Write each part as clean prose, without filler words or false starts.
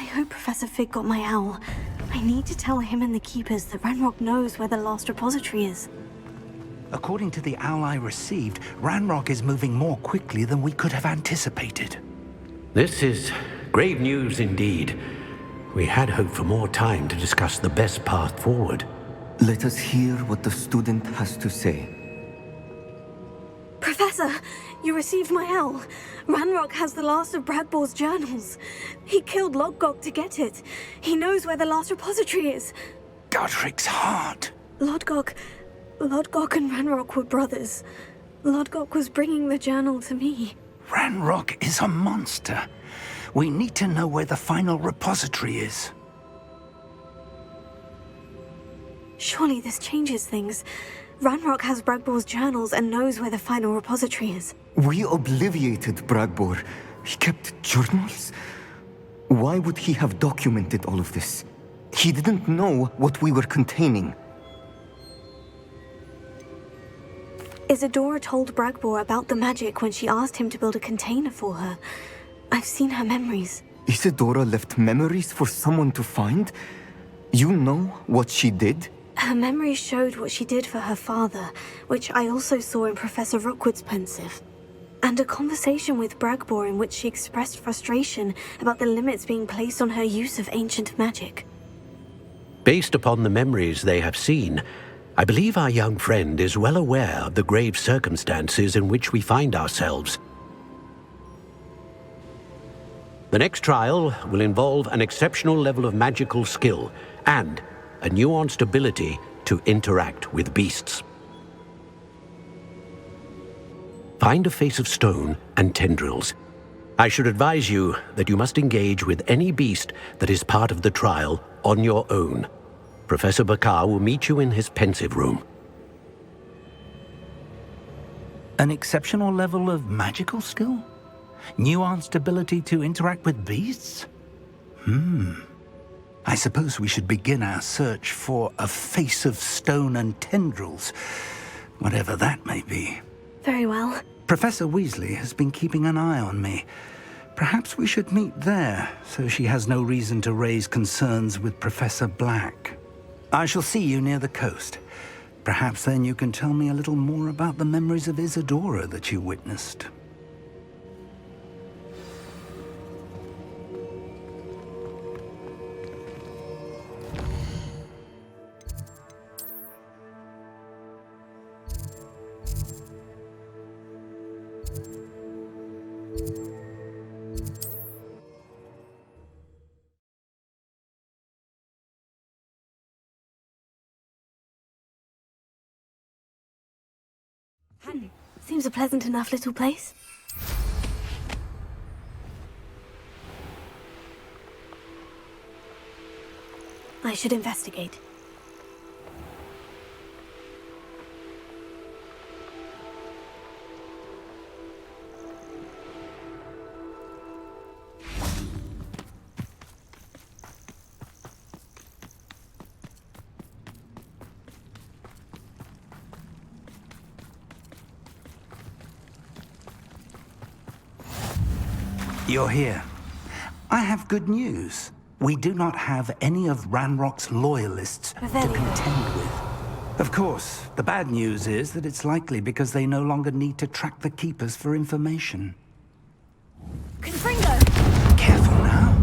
I hope Professor Fig got my owl. I need to tell him and the Keepers that Ranrock knows where the last repository is. According to the owl I received, Ranrock is moving more quickly than we could have anticipated. This is grave news indeed. We had hoped for more time to discuss the best path forward. Let us hear what the student has to say. Professor, you received my owl. Ranrock has the last of Bradbor's journals. He killed Lodgok to get it. He knows where the last repository is. Godric's heart. Lodgok and Ranrock were brothers. Lodgok was bringing the journal to me. Ranrock is a monster. We need to know where the final repository is. Surely this changes things. Ranrock has Bradbor's journals and knows where the final repository is. We obliviated Bradbor. He kept journals? Why would he have documented all of this? He didn't know what we were containing. Isadora told Bradbor about the magic when she asked him to build a container for her. I've seen her memories. Isadora left memories for someone to find? You know what she did? Her memories showed what she did for her father, which I also saw in Professor Rookwood's pensive. And a conversation with Bradbor in which she expressed frustration about the limits being placed on her use of ancient magic. Based upon the memories they have seen, I believe our young friend is well aware of the grave circumstances in which we find ourselves. The next trial will involve an exceptional level of magical skill and a nuanced ability to interact with beasts. Find a face of stone and tendrils. I should advise you that you must engage with any beast that is part of the trial on your own. Professor Bakar will meet you in his pensive room. An exceptional level of magical skill? Nuanced ability to interact with beasts? I suppose we should begin our search for a face of stone and tendrils, whatever that may be. Very well. Professor Weasley has been keeping an eye on me. Perhaps we should meet there, so she has no reason to raise concerns with Professor Black. I shall see you near the coast. Perhaps then you can tell me a little more about the memories of Isadora that you witnessed. Seems a pleasant enough little place. I should investigate. You're here. I have good news. We do not have any of Ranrock's loyalists to contend with. Of course, the bad news is that it's likely because they no longer need to track the Keepers for information. Confringo! Careful now.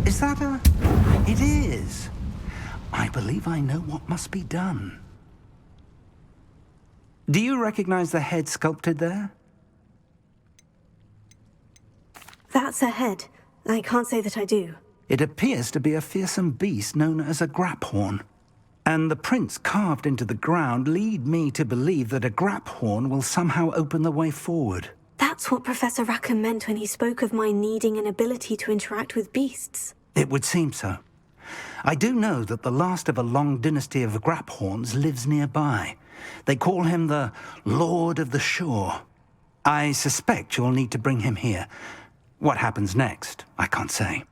Is that a... It is. I believe I know what must be done. Do you recognize the head sculpted there? That's a head. I can't say that I do. It appears to be a fearsome beast known as a graphorn. And the prints carved into the ground lead me to believe that a graphorn will somehow open the way forward. That's what Professor Rackham meant when he spoke of my needing an ability to interact with beasts. It would seem so. I do know that the last of a long dynasty of graphorns lives nearby. They call him the Lord of the Shore. I suspect you'll need to bring him here. What happens next, I can't say.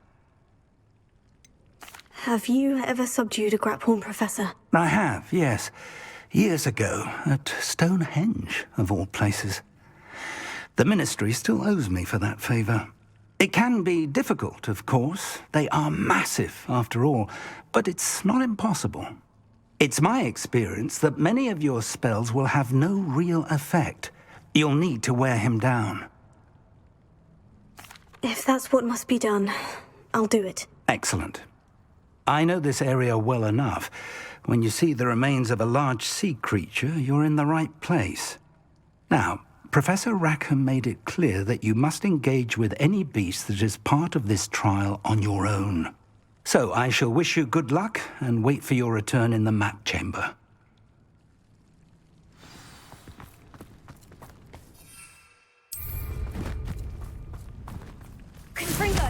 Have you ever subdued a graphorn, Professor? I have, yes. Years ago, at Stonehenge, of all places. The Ministry still owes me for that favor. It can be difficult, of course. They are massive, after all, but it's not impossible. It's my experience that many of your spells will have no real effect. You'll need to wear him down. If that's what must be done, I'll do it. Excellent. I know this area well enough. When you see the remains of a large sea creature, you're in the right place. Now, Professor Rackham made it clear that you must engage with any beast that is part of this trial on your own. So I shall wish you good luck and wait for your return in the map chamber. Confringo!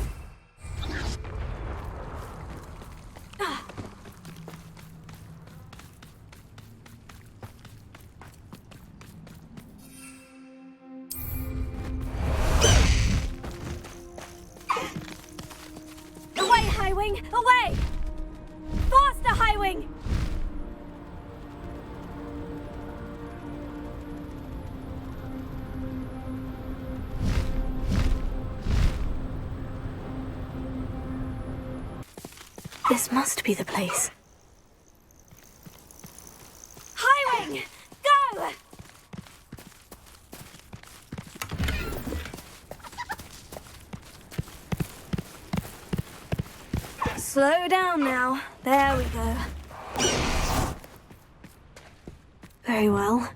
Away, Highwing! Away! Faster, Highwing! This must be the place. Highwing! Go! Slow down now. There we go. Very well.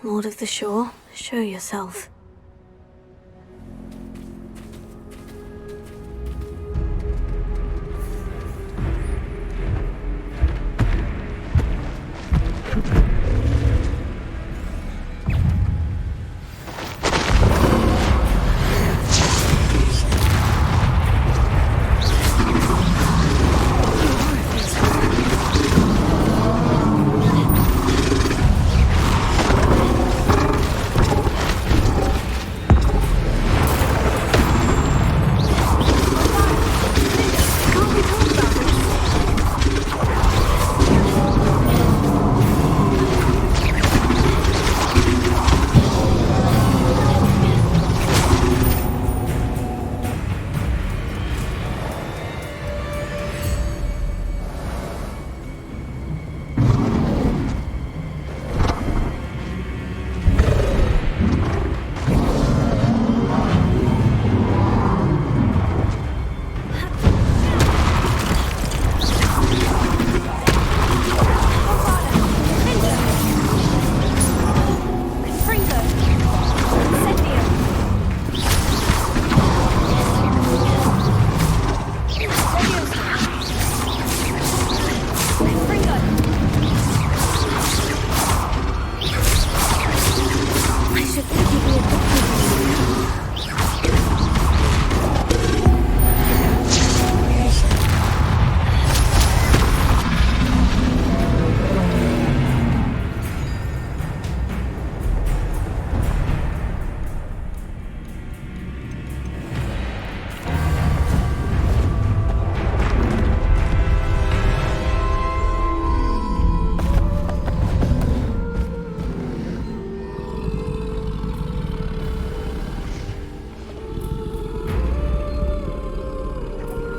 Lord of the Shore, show yourself.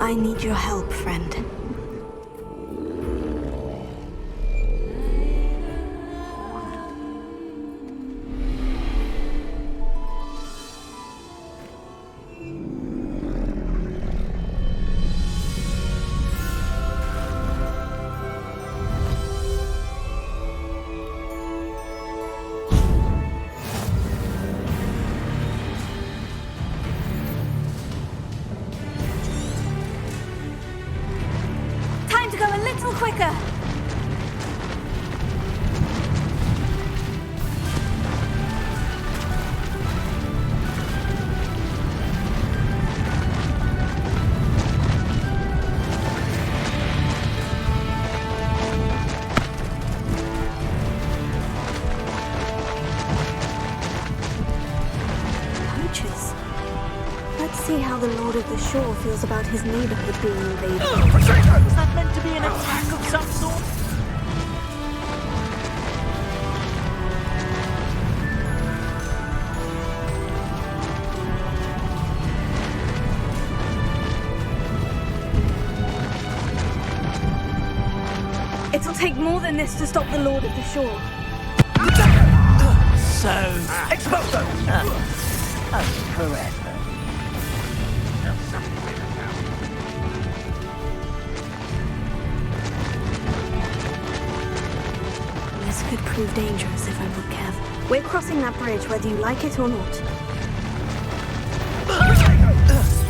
I need your help, friend. Quicker! Poachers. Let's see how the Lord of the Shore feels about his neighborhood being invaded. Was that meant to be an attack of some sort? It'll take more than this to stop the Lord of the Shore. Expose them! Forever. This could prove dangerous if I'm not careful. We're crossing that bridge whether you like it or not.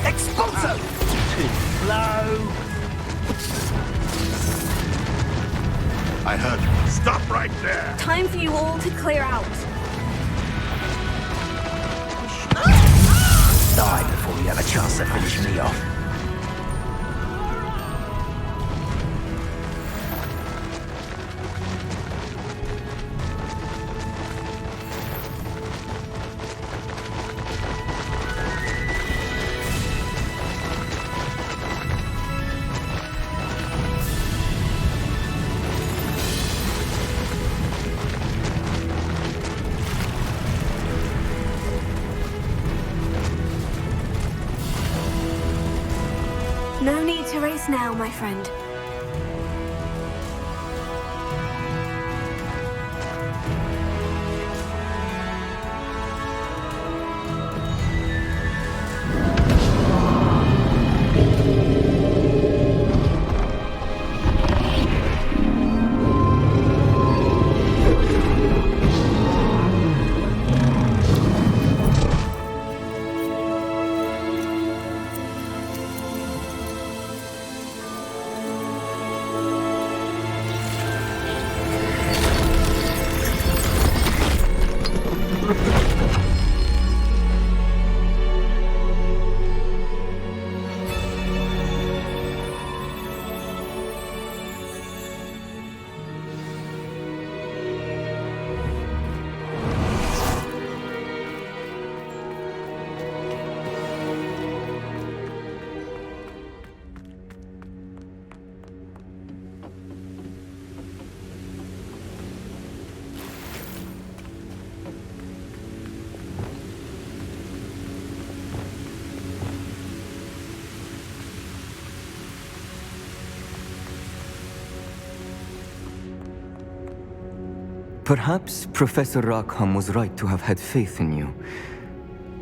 Expose them! Too slow. I heard you. Stop right there! Time for you all to clear out. Die before you have a chance to finish me off. No need to race now, my friend. Perhaps Professor Rackham was right to have had faith in you.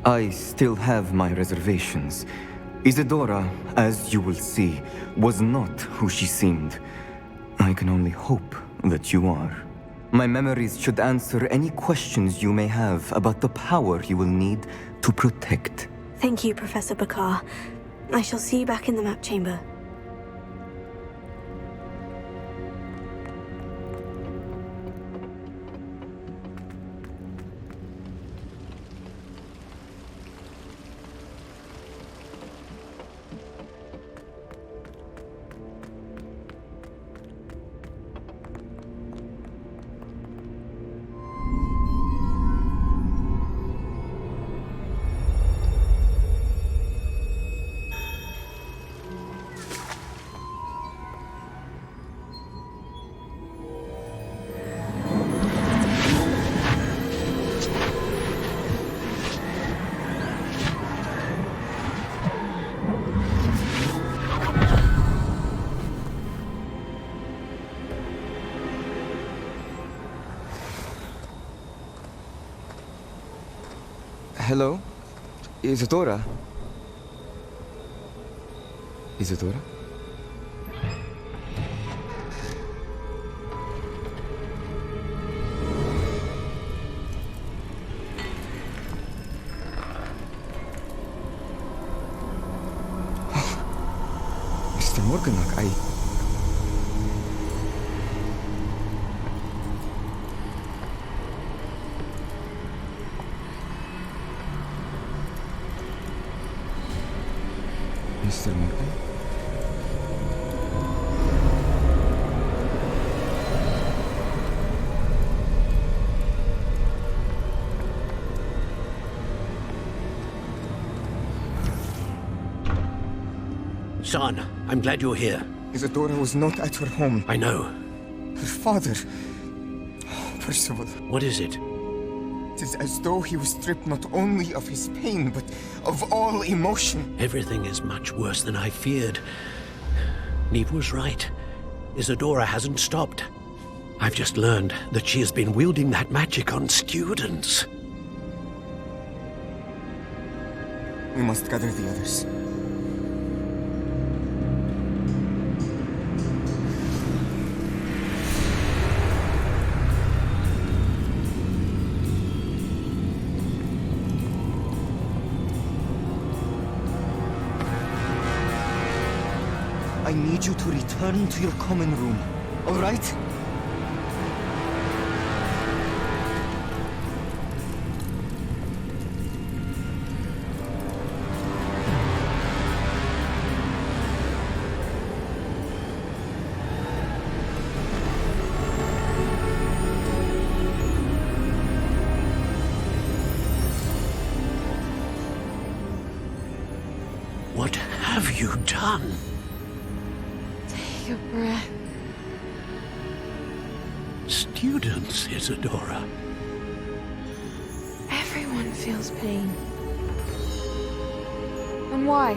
I still have my reservations. Isadora, as you will see, was not who she seemed. I can only hope that you are. My memories should answer any questions you may have about the power you will need to protect. Thank you, Professor Bakar. I shall see you back in the map chamber. Hello? Isadora? Isadora? Mr. Morganach, Mr. Morgan? Son, I'm glad you're here. Isadora was not at her home. I know. Her father... Percival. What is it? It is as though he was stripped not only of his pain, but of all emotion. Everything is much worse than I feared. Neve was right. Isadora hasn't stopped. I've just learned that she has been wielding that magic on students. We must gather the others. I need you to return to your common room, all right? What have you done? Take a breath. Students, Isadora. Everyone feels pain. And why?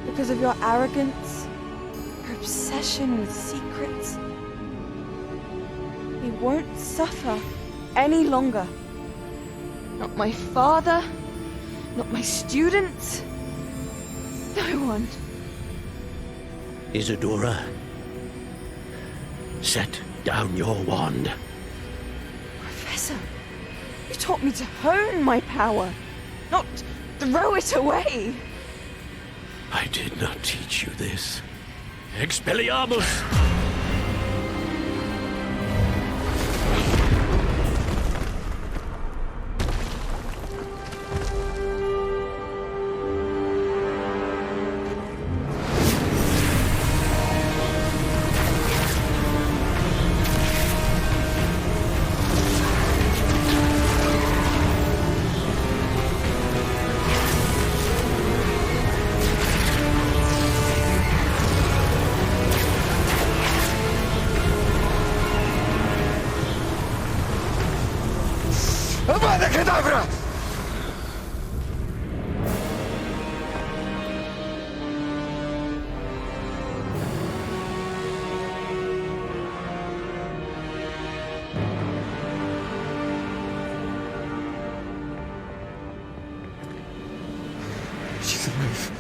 Because of your arrogance? Your obsession with secrets? We won't suffer any longer. Not my father, not my students. No one. Isadora, set down your wand. Professor, you taught me to hone my power, not throw it away. I did not teach you this. Expelliarmus! Avada Kedavra! She's alive.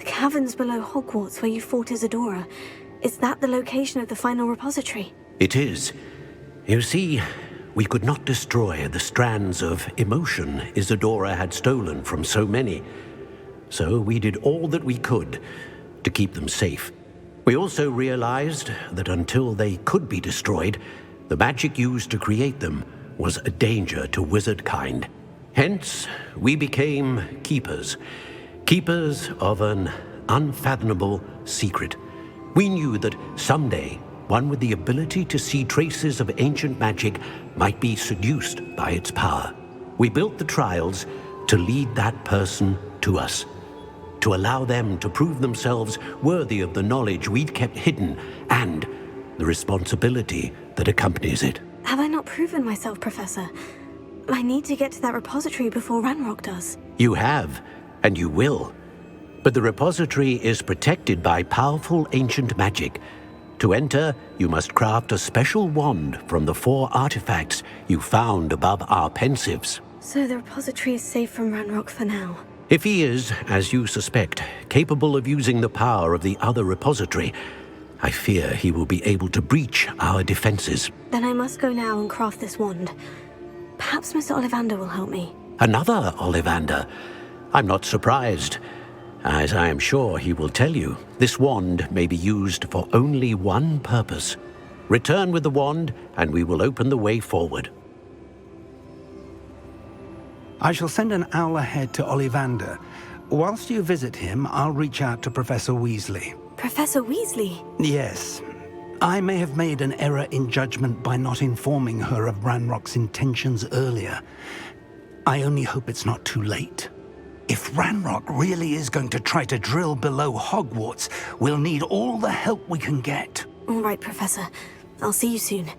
Caverns below Hogwarts where you fought Isadora. Is that the location of the final repository? It is. You see, we could not destroy the strands of emotion Isadora had stolen from so many. So we did all that we could to keep them safe. We also realized that until they could be destroyed, the magic used to create them was a danger to wizard kind. Hence, we became keepers. Keepers of an unfathomable secret. We knew that someday, one with the ability to see traces of ancient magic might be seduced by its power. We built the trials to lead that person to us, to allow them to prove themselves worthy of the knowledge we'd kept hidden and the responsibility that accompanies it. Have I not proven myself, Professor? I need to get to that repository before Ranrock does. You have, and you will. But the repository is protected by powerful ancient magic. To enter, you must craft a special wand from the 4 artifacts you found above our pensives. So the repository is safe from Ranrock for now. If he is, as you suspect, capable of using the power of the other repository, I fear he will be able to breach our defenses. Then I must go now and craft this wand. Perhaps Mr. Ollivander will help me. Another Ollivander? I'm not surprised. As I am sure he will tell you, this wand may be used for only one purpose. Return with the wand, and we will open the way forward. I shall send an owl ahead to Ollivander. Whilst you visit him, I'll reach out to Professor Weasley. Professor Weasley? Yes. I may have made an error in judgment by not informing her of Ranrock's intentions earlier. I only hope it's not too late. If Ranrock really is going to try to drill below Hogwarts, we'll need all the help we can get. All right, Professor. I'll see you soon.